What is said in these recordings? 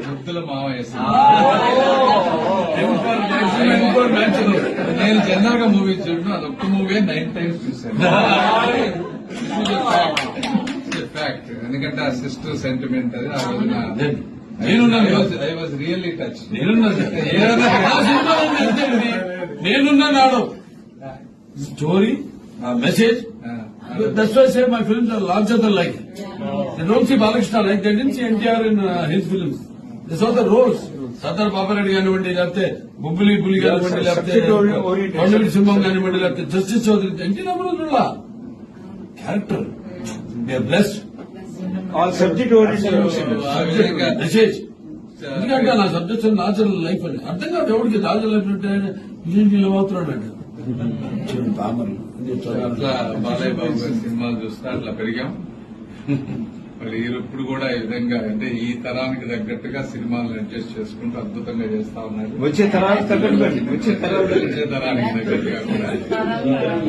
ముద్దుల మావయ్య నేను జనరల్ గా మూవీ చూడను, అదొక్క మూవీ 9 times చూశాను. ఫ్యాక్ట్. ఎందుకంటే ఆ సిస్టర్ సెంటిమెంట్ అది ఆ రోజున ఐ వాజ్ రియల్లీ టచ్. నేనున్నాడు story message. That's why I say my films are larger than life. They don't see Balakrishna like they didn't see NTR in his films. They saw the roles. Sardar Babareddy కానివ్వండి, లేకపోతే బొబ్బిలి పులి కానివ్వండి, లేకపోతే కొండవీటి సింహం కానివ్వండి, లేకపోతే justice Chowdary, NT Ramarao character they are blessed. All subject oriented message. ఎందుకంటే నా సబ్జెక్ట్ నాచురల్ లైఫ్ అని అర్థం కాదు ఎవరికి. నాచురల్ లైఫ్ అంటే ఇలా అవుతున్నాడు అంటే అట్లా బాలయ్య బాబు గారి సినిమాలు చూస్తే అట్లా పెరిగాం. మరి ఇప్పుడు కూడా ఈ విధంగా అంటే ఈ తరానికి తగ్గట్టుగా సినిమాలను అడ్జస్ట్ చేసుకుంటూ అద్భుతంగా చేస్తా ఉన్నారు. వచ్చే తరానికి తగ్గట్టుగా కూడా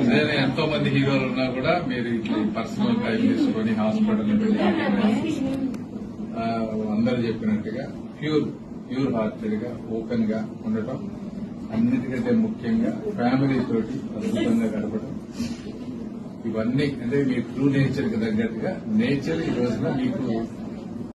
నేను ఎంతో మంది హీరోలు ఉన్నా కూడా మీరు ఇట్లా పర్సనల్ టైం తీసుకొని హాస్పిటల్ వెళ్ళి అందరూ చెప్పినట్టుగా ప్యూర్ హార్టెడ్ గా ఓపెన్ గా ఉండటం, అన్నిటికంటే ముఖ్యంగా ఫ్యామిలీ తోటి అద్భుతంగా గడపడం, ఇవన్నీ అంటే మీ ట్రూ నేచర్ కి తగ్గట్టుగా నేచర్ ఈ రోజున మీకు